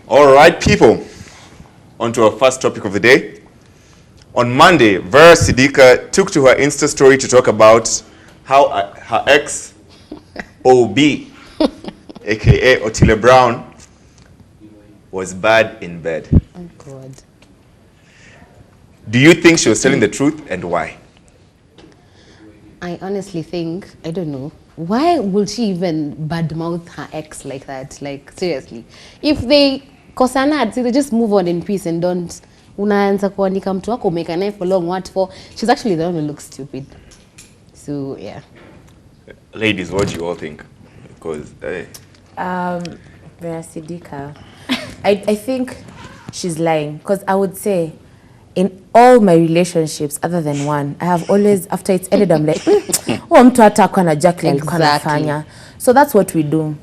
All right, people. On to our first topic of the day. On Monday, Vera Sidika took to her Insta story to talk about how her ex, OB, aka Otile Brown, was bad in bed. Oh, God. Do you think she was telling the truth, and why? I honestly think, I don't know, why would she even badmouth her ex like that? Like, seriously. If they kosana, they just move on in peace and don't unaanza kuandika mtu wako make a knife for long, what for? She's actually the one who looks stupid. So, yeah. Ladies, what do you all think? Because, hey. Vera Sidika. I think she's lying, because I would say in all my relationships other than one, I have always, after it's ended, I'm like, oh, mtu atakuwa na Jackie alikuwa anafanya. So that's what we do.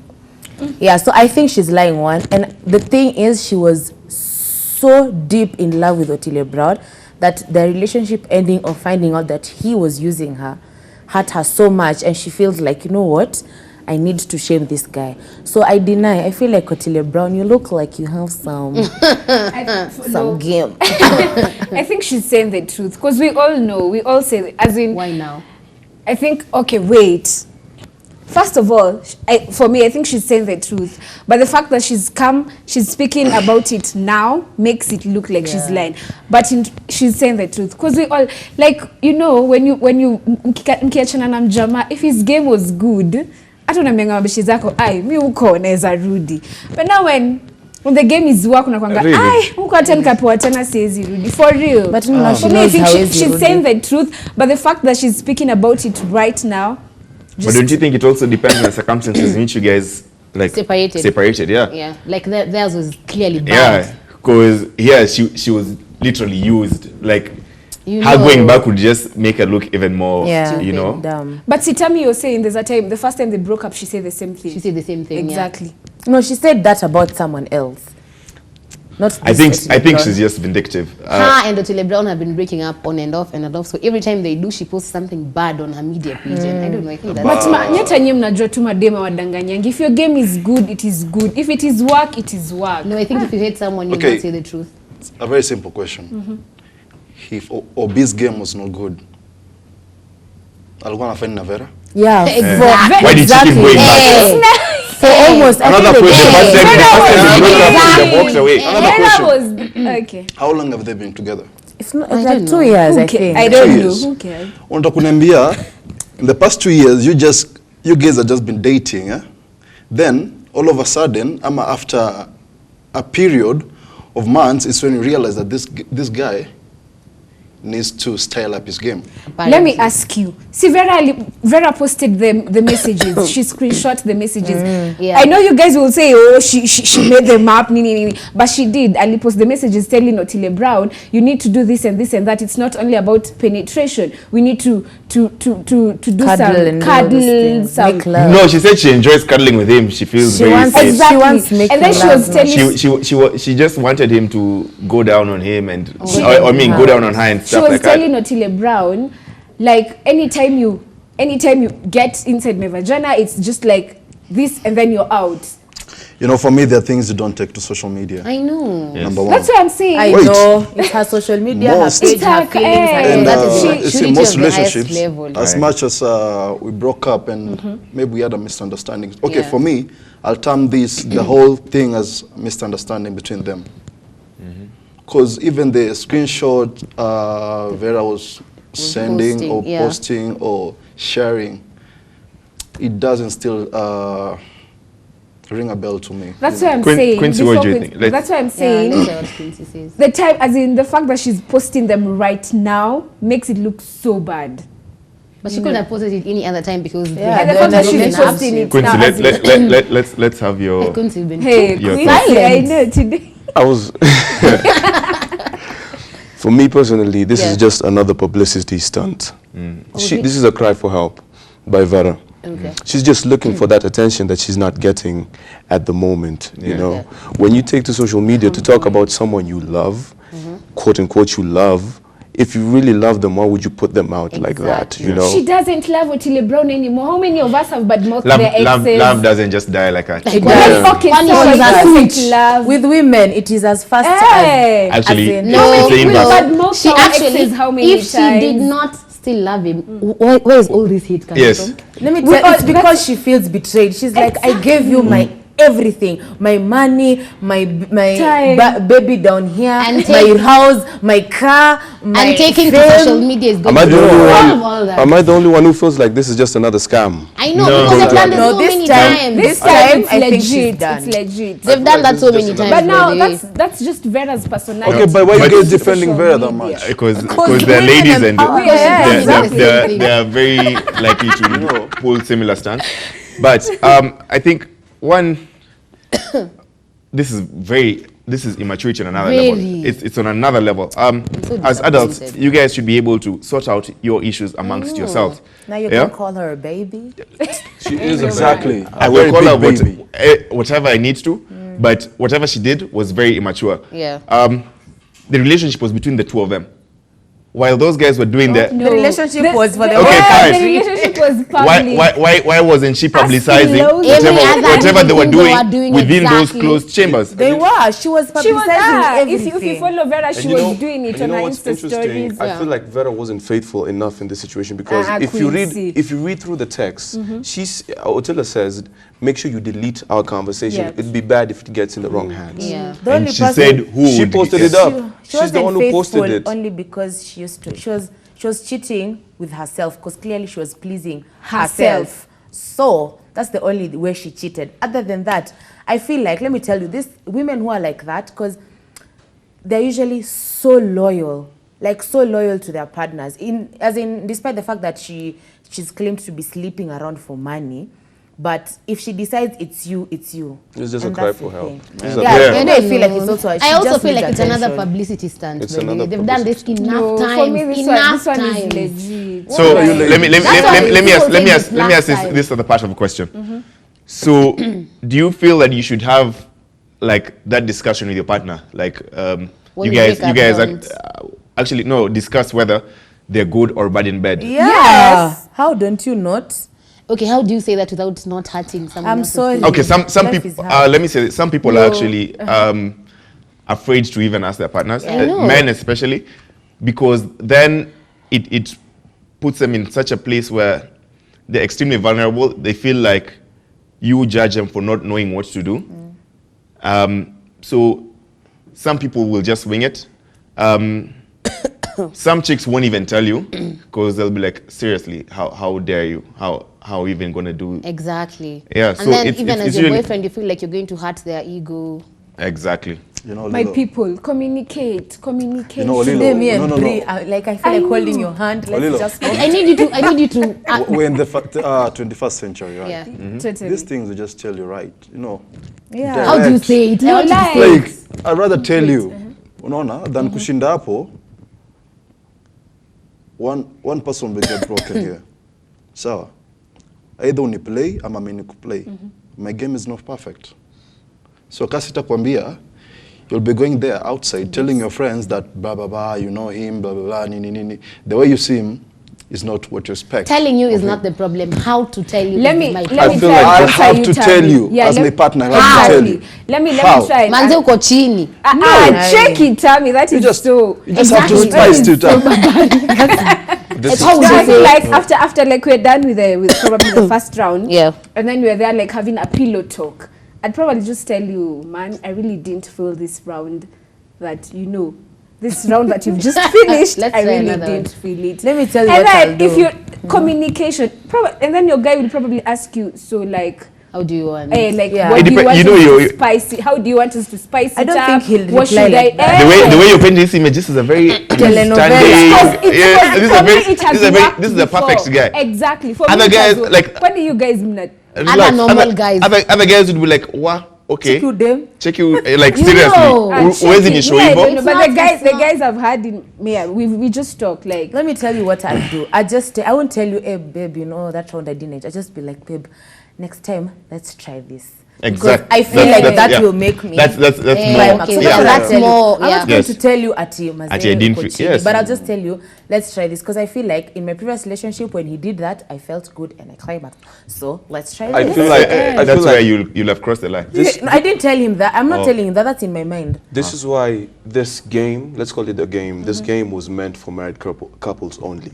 Yeah, so I think she's lying, one. And the thing is, she was so deep in love with Otile Brown that the relationship ending or finding out that he was using her hurt her so much, and she feels like, you know what, I need to shame this guy. So I deny. I feel like Otile Brown, you look like you have some game. I think she's saying the truth, because we all know, we all say, as in... Why now? I think, okay, wait. First of all, for me, I think she's saying the truth. But the fact that she's speaking about it now makes it look like she's lying. But she's saying the truth. Because we all, like, you know, when you mkiachana na mjama, if his game was good, hata unamenya mabishi zako, ai, mi uko naweza rudi. But now when the game is work, unakwanga, ai, uko hata nikapewa tena siwezi rudi. For real. But no, for me, I think she's saying the truth. But the fact that she's speaking about it right now, but don't you think it also depends on the circumstances in which you guys like separated? Yeah. Yeah. Like theirs was clearly bad. Yeah, because she was literally used. Like her going back would just make her look even more. Yeah. You know. Dumb. But Sitami, you're saying there's a time, the first time they broke up, she said the same thing. She said the same thing. Exactly. Yeah. No, she said that about someone else. Not I think she's just vindictive. Her and Otile Brown have been breaking up on and off and off. So every time they do, she posts something bad on her media page. And I don't know. I think that's. But nyata nyinyi mnajua tu madema wadanganyangi. If your game is good, it is good. If it is work, it is work. No, I think if you hate someone, you must say the truth. It's a very simple question. If Obi's game was not good, alikuwa anafanya na Vera? Yeah. Exactly. Why did she keep going back? For almost Another question. The first time Another question. Was okay. How long have they been together? It's not like 2 years, I think. I don't 2 know. years. Who cares? Unataka kuniambia, in the past 2 years, you guys have just been dating, eh? Then all of a sudden, after a period of months, it's when you realize that this guy needs to style up his game. Apparently. Let me ask you. See, Vera posted the messages. She screenshot the messages. Yeah. I know you guys will say, oh, she made them up, but she did. Ali post the messages telling Otile Brown, you need to do this and this and that. It's not only about penetration. We need to do Cuddle some cuddle, some. No, she said she enjoys cuddling with him. She feels very safe. Exactly. She wants to make and then she was telling she just wanted him to go down on him and go down on her and she stuff was like telling that. Otile Brown, like anytime you get inside my vagina, it's just like this and then you're out. You know, for me, there are things you don't take to social media. I know. Yes. Number one. That's what I'm saying. I know. It's her social media, her Most- page, her It's feelings. her- And that is you maturity see, most of the highest relationships, level. as Right. much as we broke up and maybe we had a misunderstanding. Okay, Yeah. for me, I'll term the whole thing as misunderstanding between them. Because even the screenshot Vera was sending posting, or yeah. posting or sharing, it doesn't still ring a bell to me. That's what I'm Quincy, saying. what Before do you Quincy- think? That's what I'm Yeah, saying. let's hear what Quincy says. The time, as in the fact that she's posting them right now, makes it look so bad. But she couldn't have posted it any other time because Yeah, And the the fact that energy she's is up. posting it Quincy, now. as in- let's have your. Quincy been Hey, Your Quincy, thoughts. I know today. I was. For me personally, this is just another publicity stunt. This is a cry for help by Vera. Okay. She's just looking for that attention that she's not getting at the moment. You know, when you take to social media to talk about someone you love, quote unquote, you love, if you really love them, why would you put them out like that? You know. She doesn't love Otile Brown anymore. How many of us have badmouthed their exes? Love doesn't just die like that. It Well, does. okay, Funny so is it that doesn't love. With women, it is as fast Hey. as Actually, as in- No, it's the inverse. Badmouth she our actually, exes how many if she did times? not still love him, where is all this hate coming Yes. from? Let me We tell all- it's because she feels betrayed. She's like, I gave you my everything, my money, my Time. baby down here, And my take- house, my car, my And taking to fame. social media is going Am I to the only solve all one? that. Am I the only one who feels like this is just another scam? I know, No, because they've done this no, so this many time- times. This I time it's think she's legit. done. It's legit. They've done that this so is many just times. But now by the way. that's just Vera's personality. Okay, but why you But- guys defending Social Vera that media. much? Because Because they're women ladies and empowerment. Yeah, exactly. they're very likely to pull similar stance. But I think this is immaturity on another level. Very. It's on another level. so As adults, disappointed. you guys should be able to sort out your issues amongst yourselves. Now you Yeah? can call her a baby. She is Exactly. I A will very call her big baby. whatever I need to, but whatever she did was very immature. Yeah. The relationship was between the two of them. While those guys were doing their... The relationship was for the Okay, fine. The relationship was public. Why wasn't she publicizing Every whatever other they were thing they were doing within those exactly. closed chambers? They were. She was She was publicizing if you follow Vera, she And you was know- doing it and you on know her what's Insta interesting? stories. I feel like Vera wasn't faithful enough in this situation because if you Quincy. read through the text, Otile says, make sure you delete our conversation. Yeah. It'd be bad if it gets in the wrong hands. Yeah. The And only she person- said who She would- posted yes. it up. She She's the wasn't one who posted faithful it. only because she was cheating with herself because clearly she was pleasing Herself. herself. So that's the only way she cheated. Other than that, I feel like, let me tell you, this women who are like that, because they're usually so loyal, like so loyal to their partners. Despite the fact that she's claimed to be sleeping around for money. But if she decides it's you, it's you. It's just a And cry that's for the help. thing. It's a Yeah, Yeah. and I feel like it's also. I she also just feel needs like it's another attention. publicity stunt. It's by the way. another They've done this publicity enough No, times. for me this enough one times. is legit. So What are you let me That's why let me people ask let me say ask this let me ask last time. this other part of the question. So do you feel that you should have like that discussion with your partner, like When you you guys wake you up, guys actually no discuss whether they're good or bad in bed? Yeah. Yes. How don't you not? Okay, how do you say that without not hurting someone I'm else's sorry. feelings? Okay, some Life people. is hard. Let me say this, some people are actually afraid to even ask their partners, I know. men especially, because then it puts them in such a place where they're extremely vulnerable. They feel like you judge them for not knowing what to do. So some people will just wing it. Some chicks won't even tell you because they'll be like, seriously, how dare you? How are we even gonna do? Exactly. Yeah, And so then it's- even it's as your usually- boyfriend, you feel like you're going to hurt their ego. Exactly. You know, My Lilo. people, communicate. You know, Today, Lilo. me and No. Bri, like I feel I like holding know. your hand. Olilo. Let's just. I need you to. We're in the 21st century, right? Yeah. Totally. These things will just tell you right. You know. Yeah. How do you direct. say it? No How do you lie. say Like, I'd rather tell you, unaona, than kushinda hapo. One person will get broken here. Sawa. Either uniplay ama mimi nikuplay. My game is not perfect. So kasi takwambia, you'll be going there outside telling your friends that blah blah blah, you know him, blah blah blah, nini. The way you see him is not what you expect. Telling you is of him. not the problem. How to tell you? Let is me my let problem. me feel try. like I'll and answer have to tell Tammy. you, as my partner, I have to exactly. tell you. Let me How? try. and Manze uko chini. Check it, Tammy. That You is just so. you just have to Exactly. spice it up. It's how So I you feel say. like after like we're done with probably the first round. Yeah. And then we're there like having a pillow talk. I'd probably just tell you, man, I really didn't feel this round that this round that you've just finished, Let's I try really another didn't one. feel it. Let me tell you And what then I'll do. if you communication, and then your guy will probably ask you, so like, How do you want? like Yeah. what It do you depend- want you know, us you- to spice it? How do you want us to spice it I don't up? think he'll What reply should like I? that. The way you paint this image, this is a very Telenovela. understanding. Because This is for a me, very it has this is a very worked this is a perfect before. guy. Exactly. For Other me, it has guys, worked. like- What do you guys mean? Relax. normal guys. Other guys would be like, "What? Okay, Check you them. check you like You seriously. know. Where's in your show? Yeah, Ivo? no, It's but not- the guys it's not- have had in we just talk like Let me tell you what I do. I won't tell you, hey babe, that round I didn't. I just be like, babe, next time let's try this. Exactly. I feel like that will make me. That's more. climax. okay, So that's what that's I'll tell you. more, I'm not yeah. going to tell you Ati I didn't feel- yes. but I'll just tell you, let's try this, because I feel like in my previous relationship when he did that, I felt good and I climaxed. So let's try I this. feel like That's where you'll have crossed the line. No, I didn't tell him that. I'm not telling him that. That's in my mind. this is why this game, let's call it a game, this game was meant for married couples only,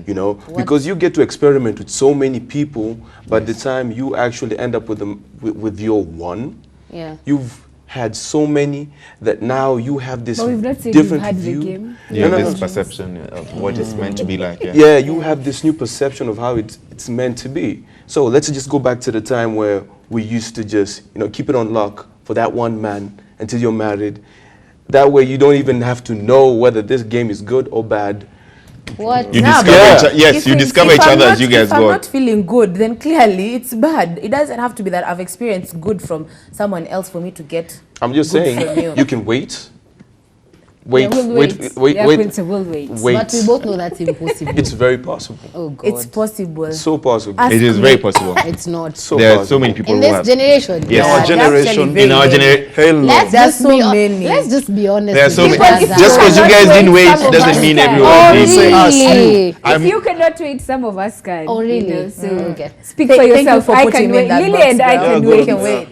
you know, because you get to experiment with so many people, but the time you actually end up with them with your one, Yeah. you've had so many that now you have this But we've not said you've different had view. the game. Yeah, No, no, this no. perception of what it's meant to be like. Yeah. Yeah, you have this new perception of how it's meant to be. So let's just go back to the time where we used to just, you know, keep it on lock for that one man until you're married. That way you don't even have to know whether this game is good or bad. What? You Nah, discover but yes, you discover each other as you guys If I'm go. not feeling good, then clearly it's bad. It doesn't have to be that I've experienced good from someone else for me to get. I'm just Good saying, for you. you can wait. Yeah, we'll wait. Yeah, Quincy, we'll wait. Wait. But we both know that's impossible. It's very possible. Oh God. It's possible. So possible. Ask It is me. very possible. It's not. So There are possible. so many people In who this have. generation. Yes. Our Yeah, generation. In our generation, Hell no. Let's There are just so be many. Let's just be honest. there are with so each many. other. Just because you guys didn't wait Some of doesn't us mean can. everyone Oh did. really? If you cannot wait, some of us can. Oh really? You know, so Okay. speak Thank for you yourself. for I putting can me in wait. that Lily box, and I girl. can Yeah, wait. good. Can wait.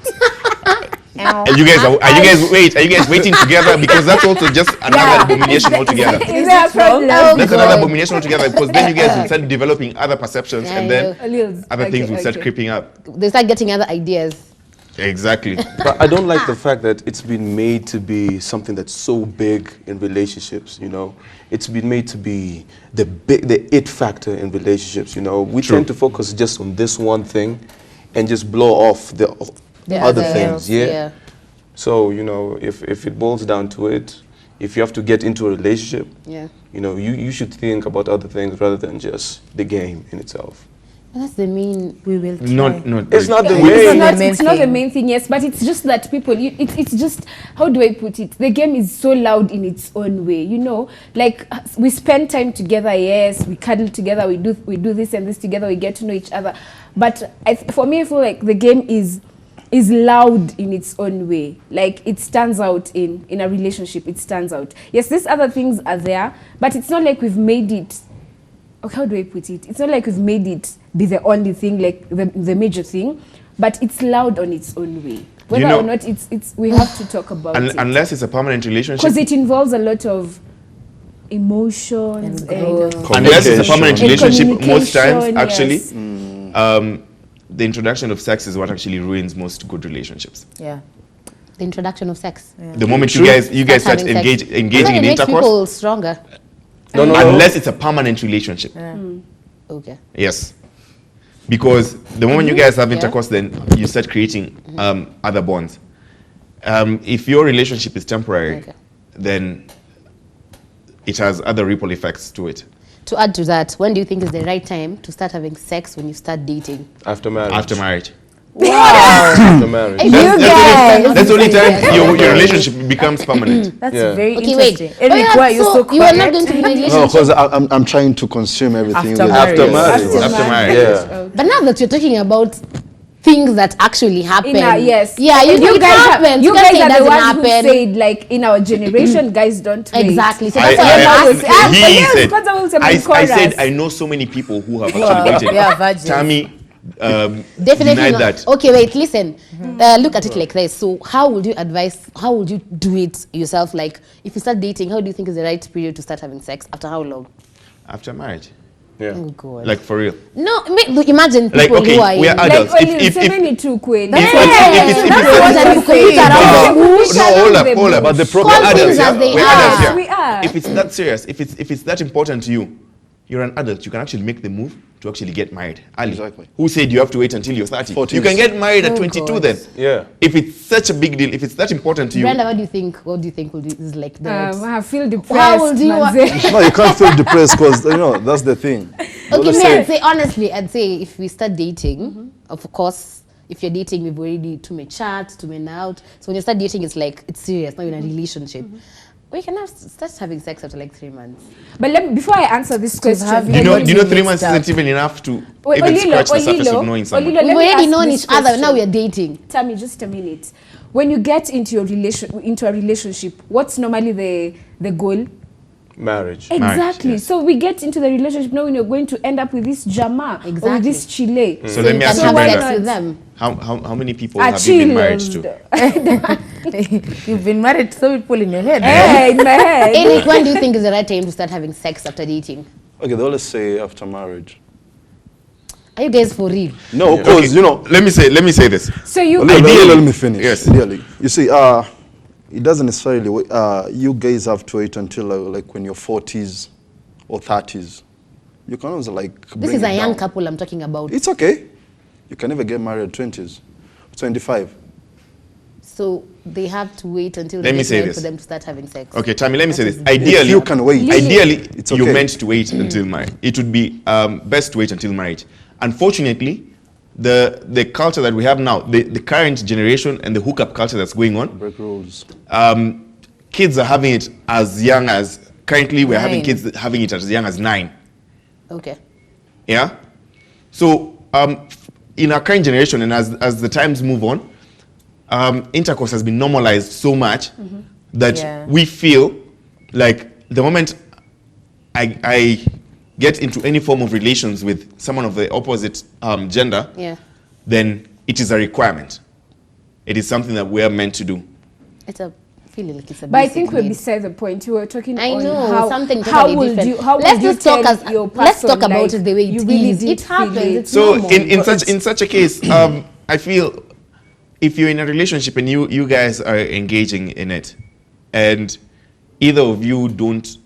Are you guys waiting together? Because that's also just another abomination altogether. Is there a problem? Oh, That's God. another abomination altogether, because then you guys will start developing other perceptions, Yeah, and then yeah. Lils, other things okay, will start okay. creeping up. They start getting other ideas. Exactly. But I don't like the fact that it's been made to be something that's so big in relationships, you know. It's been made to be the it factor in relationships, you know. We True. tend to focus just on this one thing and just blow off the other things, yeah. So, you know, if it boils down to it, if you have to get into a relationship, Yeah. you know, you should think about other things rather than just the game in itself. But that's the main. We will try. Not. It's not the It's way. not- It's not the thing. main thing, yes, but it's just that people, it's just, how do I put it? The game is so loud in its own way, you know? Like, we spend time together, yes, we cuddle together, we do this and this together, we get to know each other. But for me, I feel like the game is loud in its own way. Like, it stands out in a relationship, it stands out. Yes, these other things are there, but it's not like we've made it, okay, how do I put it? It's not like we've made it be the only thing, like the major thing, but it's loud on its own way. Whether know- or not it's we have to talk about it. Unless it's a permanent relationship. Because it involves a lot of emotions And and growth. Unless it's a permanent And relationship, most times, communication, actually, yes. the introduction of sex is what actually ruins most good relationships. Yeah. The introduction of sex. The moment you guys start having sex. engaging in It makes intercourse, people stronger. No. unless it's a permanent relationship. Okay. Yes. Because the moment you guys have Yeah. intercourse, then you start creating other bonds. If your relationship is temporary, Okay. then it has other ripple effects to it. To add to that, when do you think is the right time to start having sex when you start dating? After marriage. After marriage. After marriage. That's the only time your relationship becomes permanent. That's Yeah. very Okay, wait. interesting. But Eric, why are you so you are not quiet? going to be in a No, relationship. because I'm trying to consume everything. After you guys marriage. After say. marriage. After marriage. Yeah. But now that you're talking about things that actually happen. Yes. Yeah, you guys happen. you can't guys say it are the doesn't ones who happen. said, like, in our generation, guys don't wait. Exactly. So I- that's why I'm I- asking. he Yes, said, because I will say I chorus. said I know so many people who have Wow. actually waited. Yeah, virgins. Tammy Definitely denied not. that. Okay, wait, listen. Look at it like this. So how would you do it yourself? Like, if you start dating, how do you think is the right period to start having sex? After how long? After marriage. Yeah. Oh, God. Like, for real. No, imagine people Like, okay, who are we are in... adults. Like, If- so many too quick. if- hold up. But the We're problem adults, things yeah? as they We're are. adults, yeah? We are. If it's that serious, if it's that important to you, you're an adult. You can actually make the move to actually get married early. Exactly. Who said you have to wait until you're 30? 40s. You can get married at 22 God. then. Yeah. If it's such a big deal, if it's that important to you, Brenda, what do you think? What do you think will do is like the right- I feel depressed. How would you... manze. No, you can't feel depressed because that's the thing. Okay, Let's me, say- I'd say honestly, I'd say if we start dating, of course, if you're dating, we've already too many chats, too many out. So when you start dating, it's like it's serious. Now you're in a relationship. We can start having sex after like 3 months. But before I answer this question, have- Do you know? Everyone Do you know is 3 months mixed up. isn't even enough to Wait, even Olilo, scratch the surface of knowing someone? Olilo, We've let me already ask known this each other. Now question. we are dating. Tell me just a minute. When you get into a relationship, what's normally the goal? Marriage. Exactly. yes. So we get into the relationship knowing you're going to end up with this jama or with Exactly. this chile. So let me you ask can you, have Brenda. sex with them. How many people Ah, have you been married chilled. to? You've been married to so many people in your head. Hey, in my head. Eric, when do you think is the right time to start having sex after dating? Okay, they always say after marriage. Are you guys for real? No, because you know. Let me say this. So you Let me finish. Yes. Ideally, you see, it doesn't necessarily. You guys have to wait until like when you're 40s or 30s. You can always like. This bring is a it young down. couple I'm talking about. It's okay. You can never get married at 20s, 25. So they have to wait until Let they me get say married this. for them to start having sex. Okay, Tammy, let me say this. If Ideally, you can wait. Ideally, It's you're okay. meant to wait until marriage. It would be best to wait until marriage. Unfortunately, the culture that we have now, the current generation and the hookup culture that's going on, Break rules. kids are having it as young as, currently we're having 9. kids having it as young as 9. Okay. Yeah? So, in our current generation and as the times move on, intercourse has been normalized so much that Yeah. we feel like the moment I get into any form of relations with someone of the opposite gender, Yeah. then it is a requirement. It is something that we are meant to do. It's a feeling like it's a But I basic think we're need. beside the point. You were talking I on know how, something how totally would different. you how Let's would you just talk tell as your let's person, talk about like, it the way it you really is. did It feel happens. It's So normal. in such a case, I feel if you're in a relationship and you guys are engaging in it, and either of you don't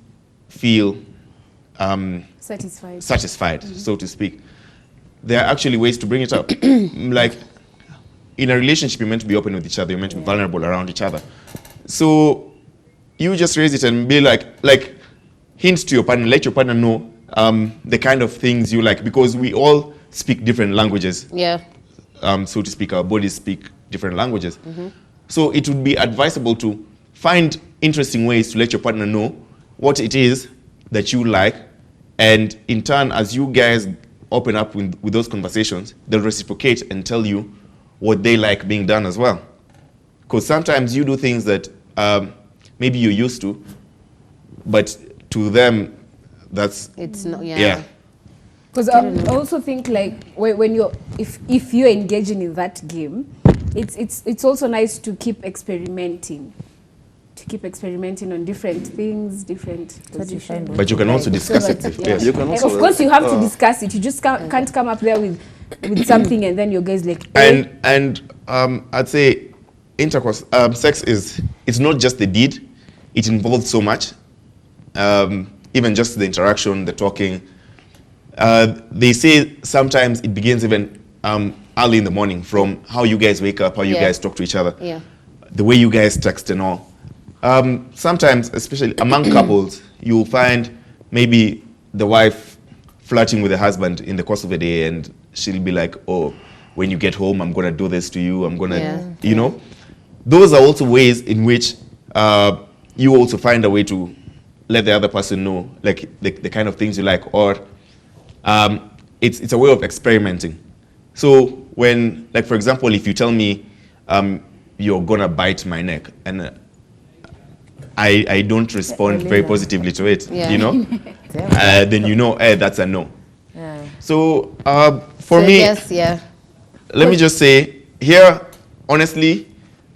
feel satisfied. so to speak, there are actually ways to bring it up. Like in a relationship, you're meant to be open with each other. You're meant to be vulnerable around each other. So you just raise it and be like hint to your partner, let your partner know the kind of things you like, because we all speak different languages. Yeah. So to speak, our bodies speak different languages. So it would be advisable to find interesting ways to let your partner know what it is that you like, and in turn, as you guys open up with those conversations, they'll reciprocate and tell you what they like being done as well. Because sometimes you do things that maybe you're used to, but to them, that's It's not. Yeah. yeah. Because I also think like when you're if you're engaging in that game, it's also nice to keep experimenting. To keep experimenting on different things, different positions. But you can also discuss it. Yes. You can And also. of course, you have to discuss it. You just can't come up there with something and then your guys like. And I'd say intercourse, sex it's not just the deed; it involves so much. Even just the interaction, the talking. They say sometimes it begins even early in the morning, from how you guys wake up, how you Yeah. guys talk to each other, Yeah. the way you guys text and all. Sometimes, especially among couples, you'll find maybe the wife flirting with the husband in the course of the day, and she'll be like, "Oh, when you get home, I'm gonna do this to you. I'm gonna," Yeah. you know. Those are also ways in which you also find a way to let the other person know, like the kind of things you like, or it's a way of experimenting. So when, like for example, if you tell me you're gonna bite my neck, and I don't respond very positively to it, Yeah. you know, then you know, that's a no. Yeah. So for So me, yes, yeah. let me just say here, honestly,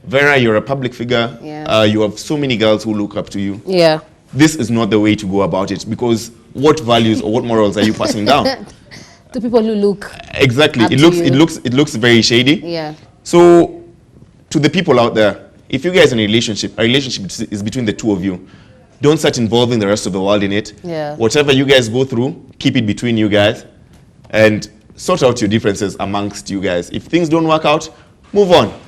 Vera, you're a public figure. Yeah. You have so many girls who look up to you. Yeah. This is not the way to go about it, because what values or what morals are you passing down? To people who look. Exactly. Up It to looks you. it looks very shady. Yeah. So to the people out there, if you guys are in a relationship is between the two of you. Don't start involving the rest of the world in it. Yeah. Whatever you guys go through, keep it between you guys, and sort out your differences amongst you guys. If things don't work out, move on.